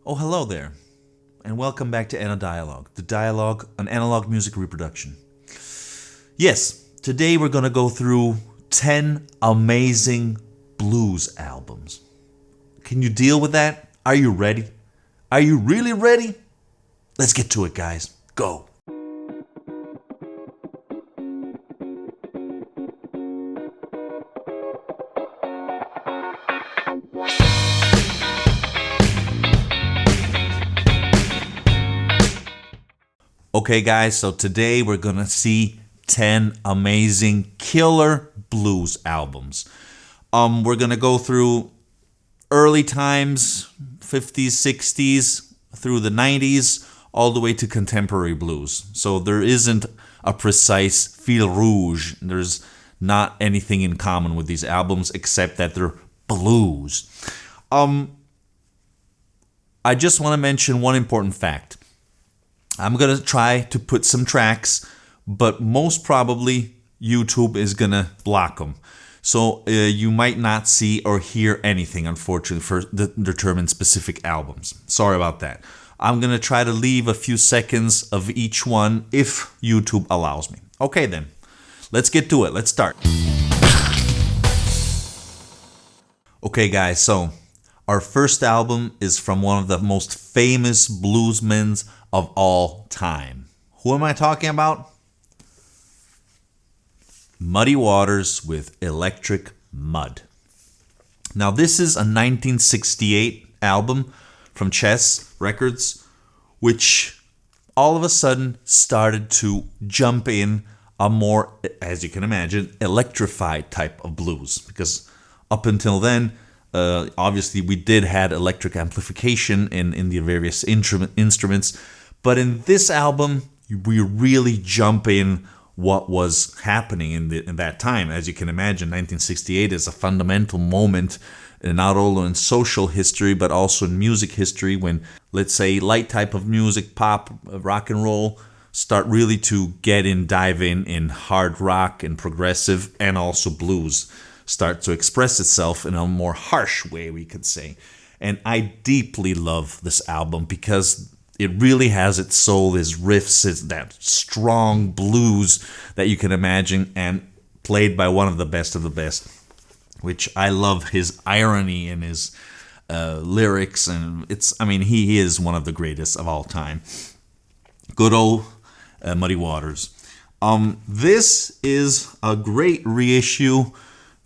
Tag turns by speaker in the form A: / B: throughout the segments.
A: Oh, hello there, and welcome back to Dialogue, the dialogue on analog music reproduction. Yes, today we're going to go through 10 amazing blues albums. Can you deal with that? Are you ready? Are you really ready? Let's get to it, guys. Go. Okay, guys, so today we're going to see 10 amazing killer blues albums. We're going to go through early times, 50s, 60s, through the 90s, all the way to contemporary blues. So there isn't a precise fil rouge. There's not anything in common with these albums except that they're blues. I just want to mention one important fact. I'm going to try to put some tracks, but most probably YouTube is going to block them. So you might not see or hear anything, unfortunately, for the determined specific albums. Sorry about that. I'm going to try to leave a few seconds of each one if YouTube allows me. Okay then, let's get to it. Let's start. Okay guys, so our first album is from one of the most famous bluesmen of all time. Who am I talking about? Muddy Waters with Electric Mud. Now this is a 1968 album from Chess Records, which all of a sudden started to jump in a more, as you can imagine, electrified type of blues. Because up until then, obviously we did had electric amplification in the various instruments, but in this album we really jump in what was happening in that time. As you can imagine, 1968 is a fundamental moment, not only in social history but also in music history, when, let's say, light type of music, pop, rock and roll, start really to dive in hard rock and progressive, and also blues start to express itself in a more harsh way, we could say. And I deeply love this album because it really has its soul, its riffs, it's that strong blues that you can imagine, and played by one of the best, which I love his irony and his lyrics, and he is one of the greatest of all time. Good old Muddy Waters. This is a great reissue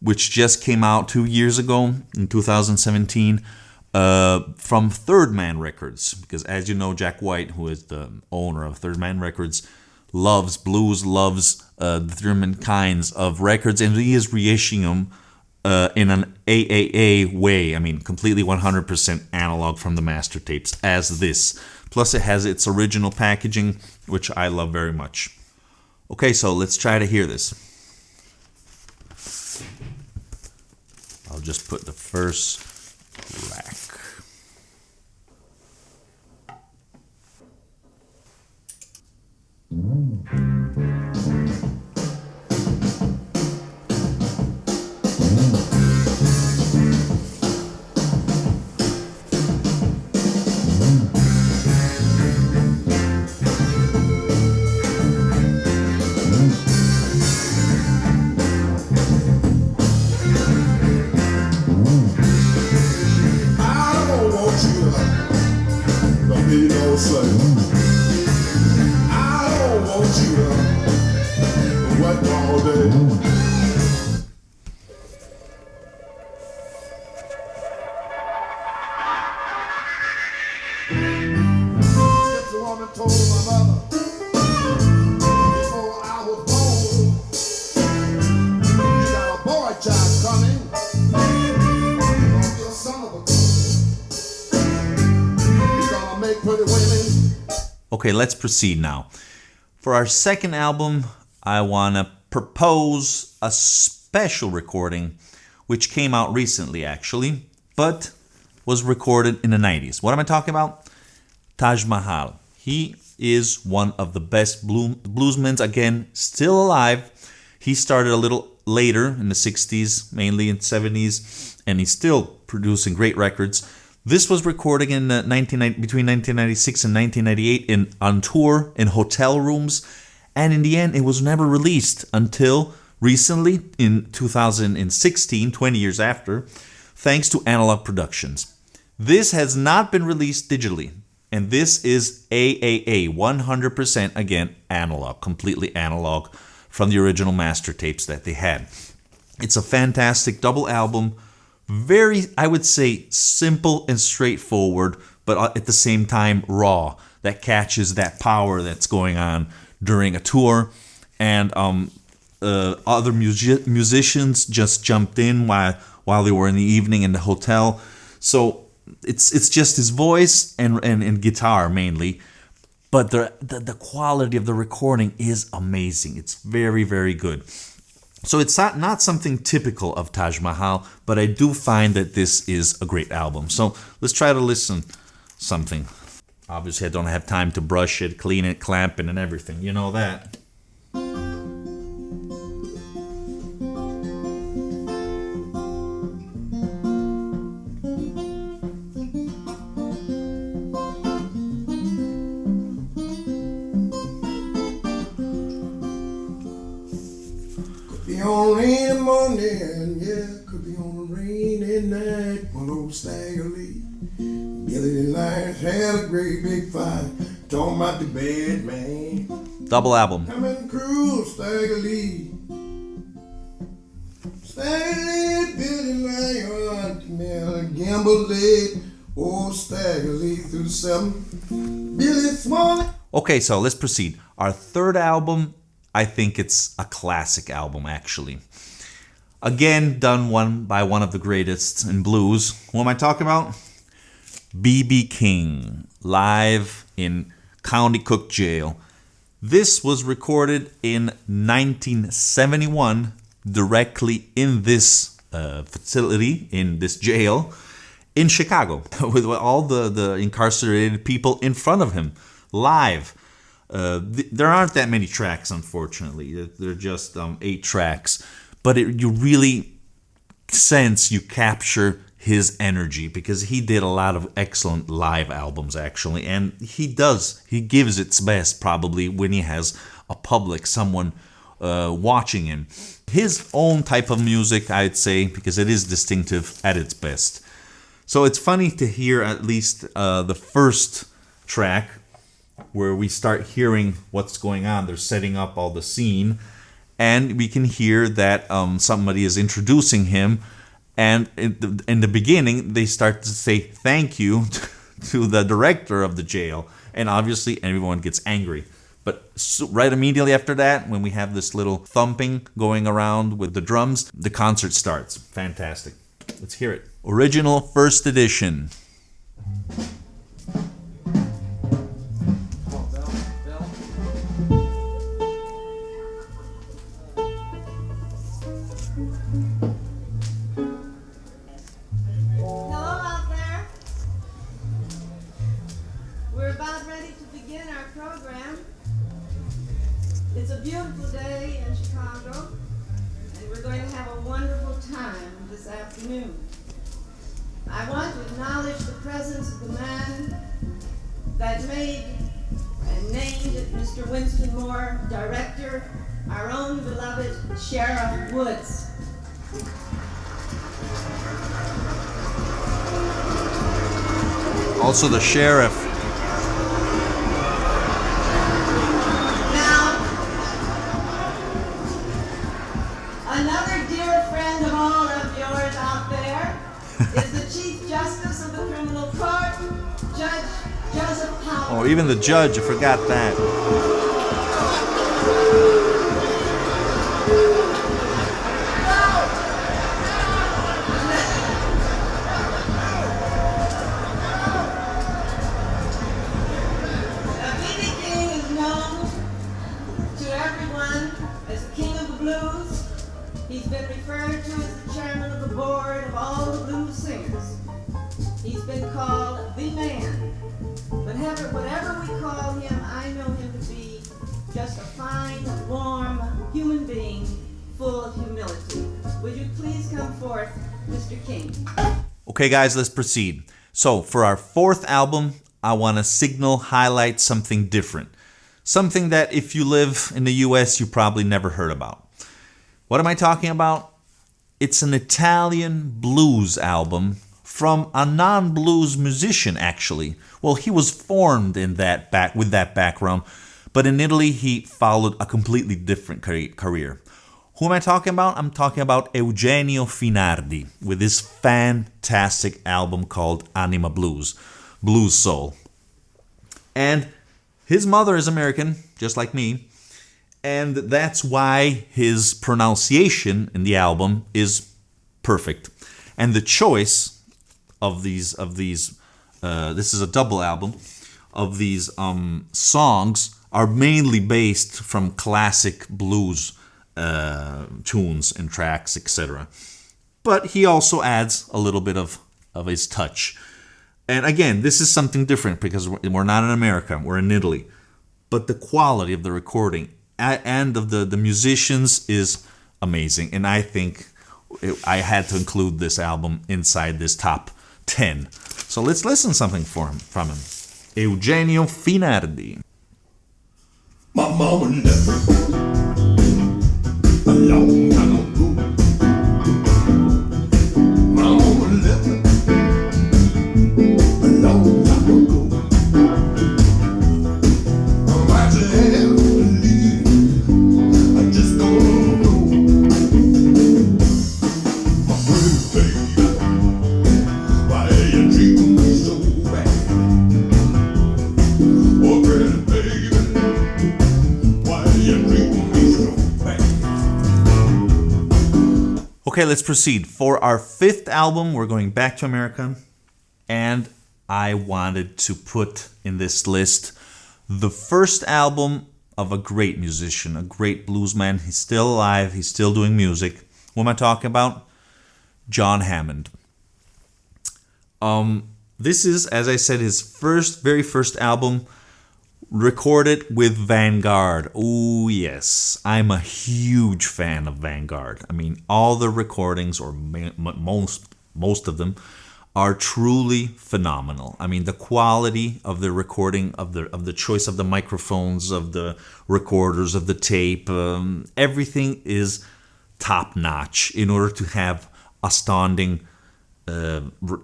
A: which just came out 2 years ago in 2017 from Third Man Records, because as you know, Jack White, who is the owner of Third Man Records, loves blues, loves the different kinds of records, and he is reissuing them in an AAA way. Completely 100% analog from the master tapes as this. Plus it has its original packaging, which I love very much. Okay, so let's try to hear this. I'll just put the first track. Okay, let's proceed now. For our second album, I want to propose a special recording which came out recently actually, but was recorded in the 90s. What am I talking about? Taj Mahal. He is one of the best bluesmen, again, still alive. He started a little later in the 60s, mainly in the 70s, and he's still producing great records. This was recording in between 1996 and 1998 on tour in hotel rooms, and in the end, it was never released until recently in 2016, 20 years after, thanks to Analog Productions. This has not been released digitally, and this is AAA, 100% again analog, completely analog from the original master tapes that they had. It's a fantastic double album, very, I would say, simple and straightforward, but at the same time raw, that catches that power that's going on during a tour. And other musicians just jumped in while they were in the evening in the hotel. So it's just his voice and guitar mainly, but the quality of the recording is amazing. It's very, very good. So it's not something typical of Taj Mahal, but I do find that this is a great album. So let's try to listen something. Obviously, I don't have time to brush it, clean it, clamp it, and everything. You know that.
B: Be on a rainy morning, yeah, could be on a rainy night. One old Stagger Lee, Billy the Lions had a great big fight, talking about the bad man.
A: Double album.
B: Coming cruel, Stagger Lee. Stagger Lee, Billy Lion, Mel Gamble late, old Stagger Lee through the seven. Billy Swan.
A: Okay, so let's proceed. Our third album, I think it's a classic album, actually. Again, done by one of the greatest in blues. Who am I talking about? B.B. King, live in County Cook Jail. This was recorded in 1971, directly in this facility, in this jail, in Chicago, with all the incarcerated people in front of him, live. There aren't that many tracks, unfortunately. They're just 8 tracks. But you really sense, you capture his energy, because he did a lot of excellent live albums, actually. And he gives its best, probably, when he has a public, someone watching him. His own type of music, I'd say, because it is distinctive at its best. So it's funny to hear at least the first track, where we start hearing what's going on. They're setting up all the scene, and we can hear that somebody is introducing him, and in the beginning they start to say thank you to the director of the jail, and obviously everyone gets angry. But right immediately after that, when we have this little thumping going around with the drums, the concert starts. Fantastic. Let's hear it. Original first edition.
C: It's a beautiful day in Chicago, and we're going to have a wonderful time this afternoon. I want to acknowledge the presence of the man that made and named Mr. Winston Moore director, our own beloved Sheriff Woods.
A: Also the sheriff.
C: Another dear friend of all of yours out there is the Chief Justice of the Criminal Court, Judge Joseph Howard.
A: Oh, even the judge, I forgot that.
C: B.B. King is known to everyone as the King of the Blues. He's been referred to as the chairman of the board of all the blues singers. He's been called the man. But whatever we call him, I know him to be just a fine, warm human being full of humility. Would you please come forth, Mr. King?
A: Okay, guys, let's proceed. So for our fourth album, I want to highlight something different. Something that if you live in the US, you probably never heard about. What am I talking about? It's an Italian blues album from a non-blues musician, actually. Well, he was formed with that background, but in Italy, he followed a completely different career. Who am I talking about? I'm talking about Eugenio Finardi with his fantastic album called Anima Blues, Blues Soul. And his mother is American, just like me, and that's why his pronunciation in the album is perfect. And the choice of these, this is a double album, of these songs are mainly based from classic blues tunes and tracks, etc. But he also adds a little bit of his touch. And again, this is something different because we're not in America, we're in Italy. But the quality of the recording and of the musicians is amazing. And I think I had to include this album inside this top 10. So let's listen something from him. Eugenio Finardi.
B: My mama left me a long time ago. My mama left me a long time ago. Why the hell leave? I just don't know. My pretty baby, why are you treating me so bad? Oh, pretty baby, why are you treating me so bad?
A: Okay, let's proceed. For our fifth album, we're going back to America. And I wanted to put in this list the first album of a great musician, a great bluesman. He's still alive. He's still doing music. What am I talking about? John Hammond. This is, as I said, his very first album, recorded with Vanguard. Oh, yes. I'm a huge fan of Vanguard. I mean, all the recordings, or most of them, are truly phenomenal. I mean, the quality of the recording, of the choice of the microphones, of the recorders, of the tape, everything is top notch in order to have astounding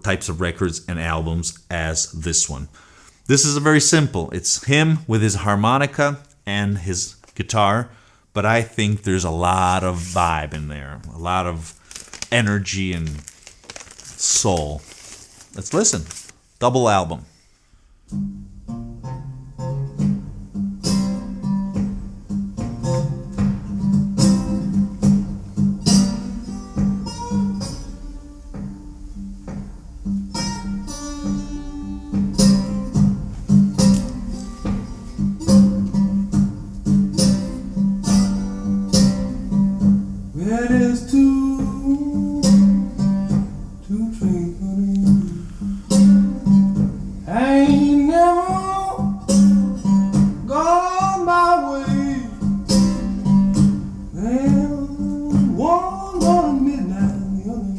A: types of records and albums as this one. This is very simple. It's him with his harmonica and his guitar, but I think there's a lot of vibe in there, a lot of energy and soul. Let's listen. Double album.
B: Where there's two trains running, I ain't never gone my way. Well, one on midnight, the other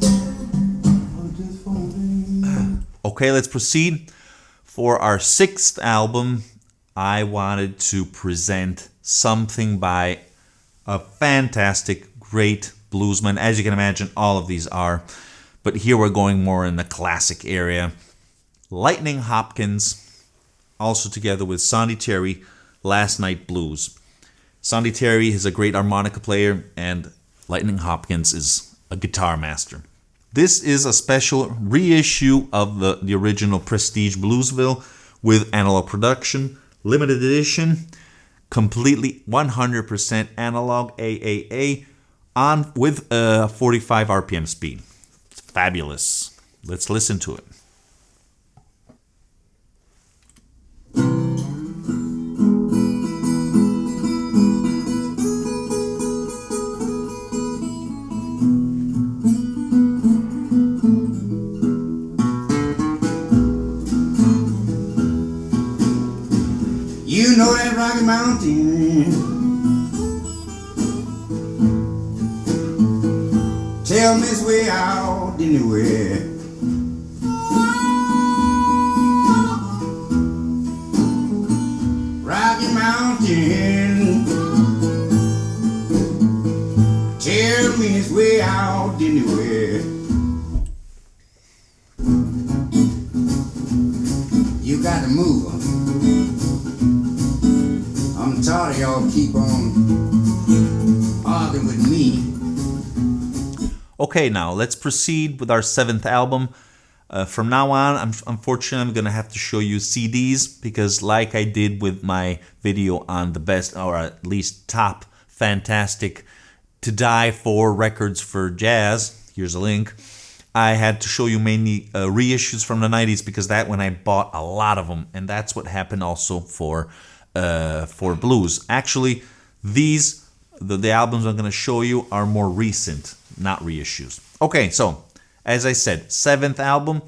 B: just for me.
A: Okay, let's proceed. For our sixth album, I wanted to present something by a fantastic, great bluesman. As you can imagine, all of these are. But here we're going more in the classic area. Lightning Hopkins, also together with Sonny Terry, Last Night Blues. Sonny Terry is a great harmonica player, and Lightning Hopkins is a guitar master. This is a special reissue of the original Prestige Bluesville with analog production, limited edition, completely 100% analog AAA on with a 45 RPM speed. It's fabulous. Let's listen to it.
B: You know that Rocky Mountain. Tell me it's way out anywhere.
D: got to move 'em. I'm tired of y'all keep on arguing with me.
A: Okay, now let's proceed with our 7th album. From now on, unfortunately, I'm going to have to show you CDs because like I did with my video on the best, or at least top fantastic to die for records for jazz, here's a link, I had to show you mainly reissues from the 90s because that when I bought a lot of them, and that's what happened also for blues. Actually, the albums I'm going to show you are more recent, not reissues. Okay, so as I said, 7th album.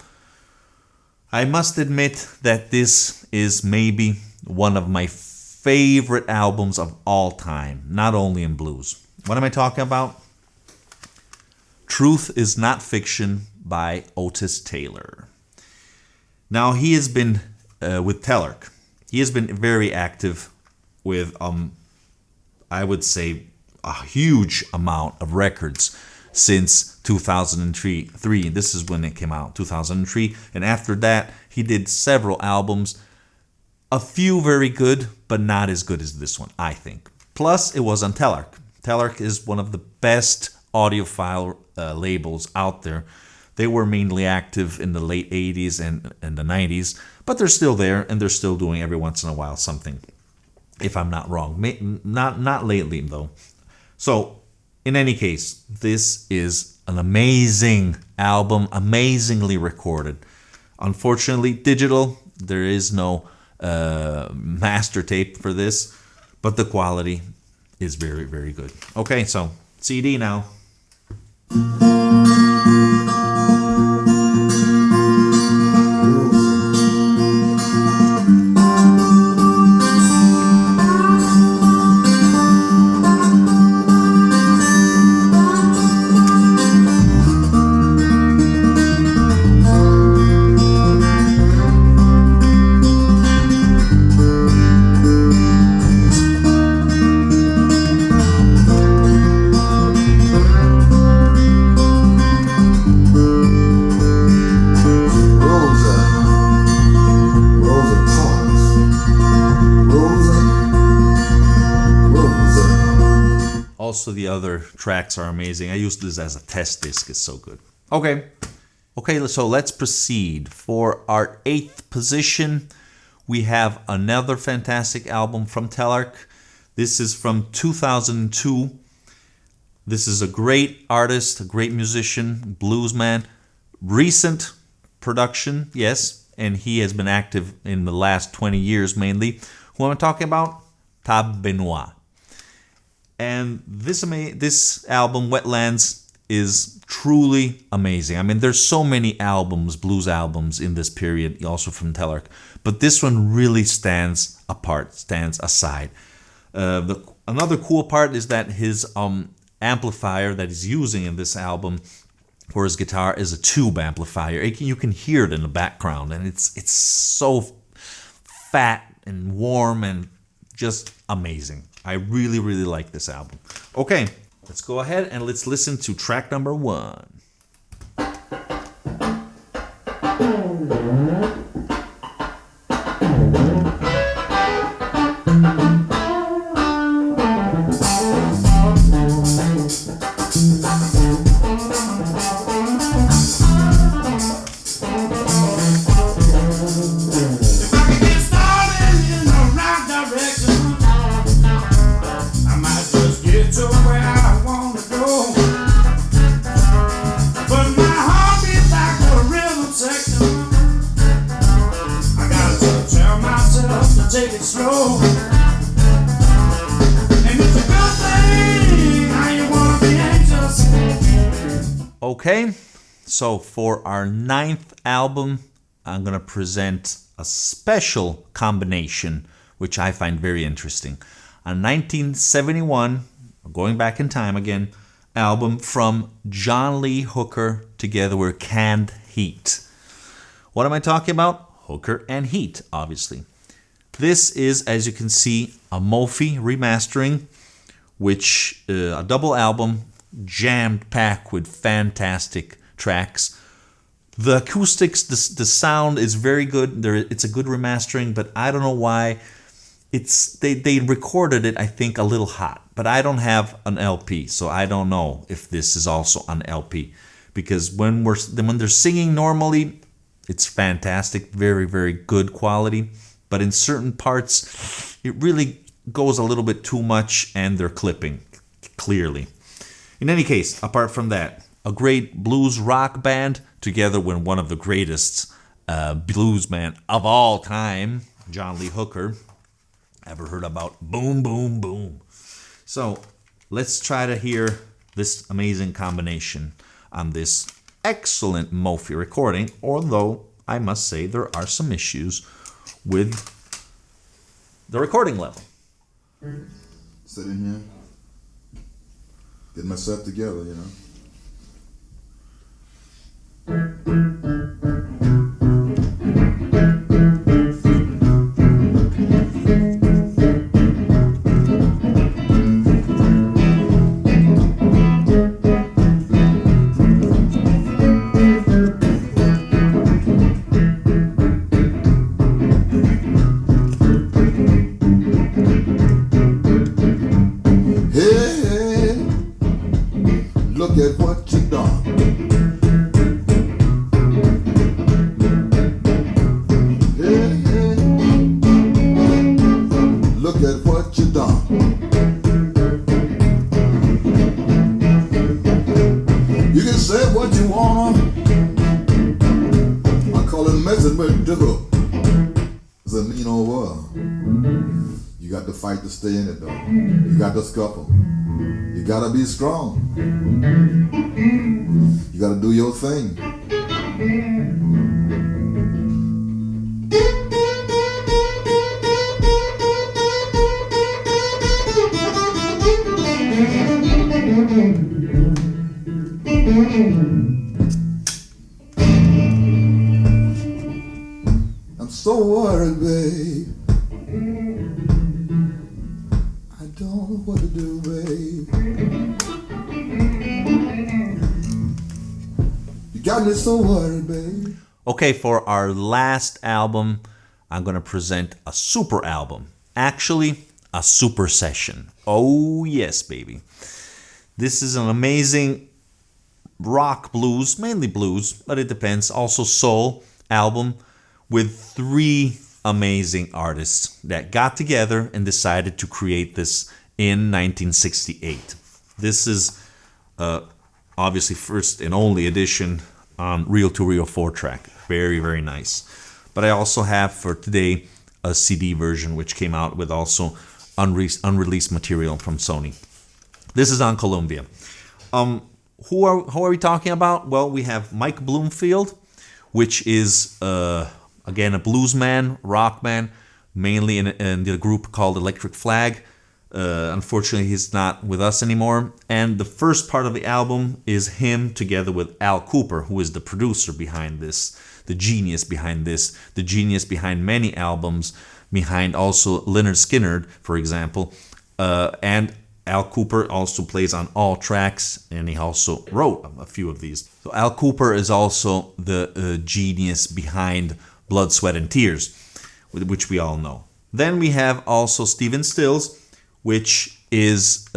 A: I must admit that this is maybe one of my favorite albums of all time, not only in blues. What am I talking about? Truth Is Not Fiction by Otis Taylor. Now, he has been with Telarc. He has been very active with, I would say, a huge amount of records since 2003. This is when it came out, 2003. And after that, he did several albums. A few very good, but not as good as this one, I think. Plus, it was on Telarc. Telarc is one of the best audiophile labels out there. They were mainly active in the late 80s and the 90s, but they're still there, and they're still doing every once in a while something, if I'm not wrong. Not lately, though. So, in any case, this is an amazing album, amazingly recorded. Unfortunately, digital, there is no master tape for this, but the quality is very, very good. Okay, so CD now. Also, the other tracks are amazing. I used this as a test disc. It's so good. Okay, so let's proceed. For our 8th position, we have another fantastic album from Telarc. This is from 2002. This is a great artist, a great musician, bluesman. Recent production, yes, and he has been active in the last 20 years mainly. Who am I talking about? Tab Benoit. And this album, Wetlands, is truly amazing. I mean, there's so many albums, blues albums in this period, also from Telarc, but this one really stands apart, stands aside. Another cool part is that his amplifier that he's using in this album for his guitar is a tube amplifier. You can hear it in the background, and it's so fat and warm and just amazing. I really, really like this album. Okay, let's go ahead and let's listen to track number 1.
E: Take it slow, and it's a good thing. Now you wanna be anxious.
A: Okay, so for our 9th album, I'm gonna present a special combination, which I find very interesting. A 1971, going back in time again, album from John Lee Hooker together with Canned Heat. What am I talking about? Hooker and Heat, obviously. This is, as you can see, a Mophie remastering, which a double album jammed packed with fantastic tracks. The acoustics, the sound is very good. It's a good remastering, but I don't know why. They recorded it, I think, a little hot. But I don't have an LP, so I don't know if this is also on LP. Because when they're singing normally, it's fantastic, very, very good quality. But in certain parts, it really goes a little bit too much, and they're clipping, clearly. In any case, apart from that, a great blues rock band, together with one of the greatest bluesmen of all time, John Lee Hooker. Ever heard about Boom, Boom, Boom? So let's try to hear this amazing combination on this excellent Mophie recording, although I must say there are some issues with the recording level.
F: Sitting here, getting myself together, you know. Hey, look at what you done. Hey, look at what you done. You can say what you wanna. I call it messing with the hook. It's a mean old world. You got to fight to stay in it though. You got to scuffle. You gotta be strong. You gotta do your thing. I'm so worried, babe. I don't know what to do, babe. You got me so worried, babe.
A: Okay, for our last album, I'm going to present a super album. Actually, a super session. Oh, yes, baby. This is an amazing rock blues, mainly blues, but it depends, also soul album with 3 amazing artists that got together and decided to create this in 1968. This is obviously first and only edition on Reel to Reel 4-track. Very, very nice. But I also have for today a CD version which came out with also unreleased material from Sony. This is on Columbia. Who are we talking about? Well, we have Mike Bloomfield, which is again a bluesman, rock man, mainly in the group called Electric Flag. Unfortunately, he's not with us anymore. And the first part of the album is him together with Al Cooper, who is the producer behind this, the genius behind this, the genius behind many albums, behind also Lynyrd Skynyrd, for example. And Al Cooper also plays on all tracks, and he also wrote a few of these. So Al Cooper is also the genius behind Blood, Sweat, and Tears, which we all know. Then we have also Stephen Stills, which is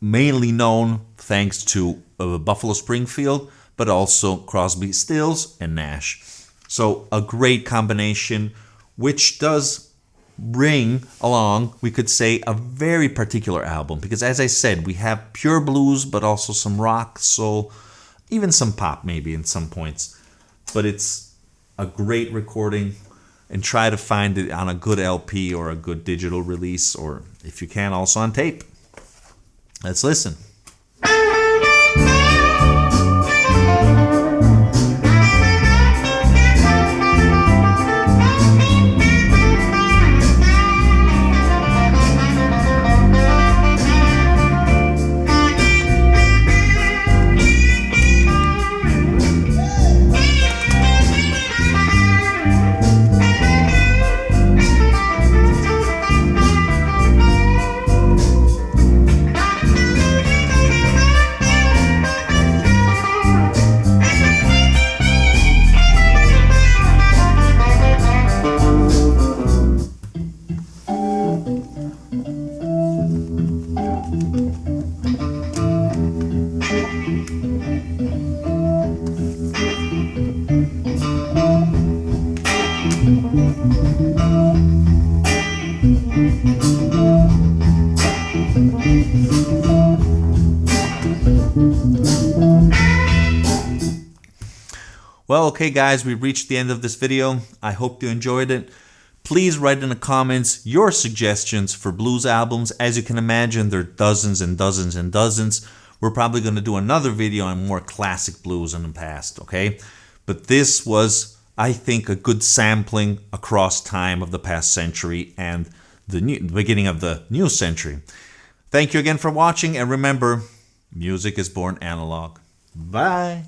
A: mainly known thanks to Buffalo Springfield, but also Crosby, Stills, and Nash. So a great combination, which does bring along, we could say, a very particular album. Because as I said, we have pure blues, but also some rock, soul, even some pop maybe in some points. But it's a great recording. And try to find it on a good LP or a good digital release, or if you can, also on tape. Let's listen. Well, okay guys, we've reached the end of this video. I hope you enjoyed it. Please write in the comments your suggestions for blues albums. As you can imagine, there are dozens and dozens and dozens. We're probably going to do another video on more classic blues in the past, okay? But this was, I think, a good sampling across time of the past century and the beginning of the new century. Thank you again for watching, and remember, music is born analog. Bye.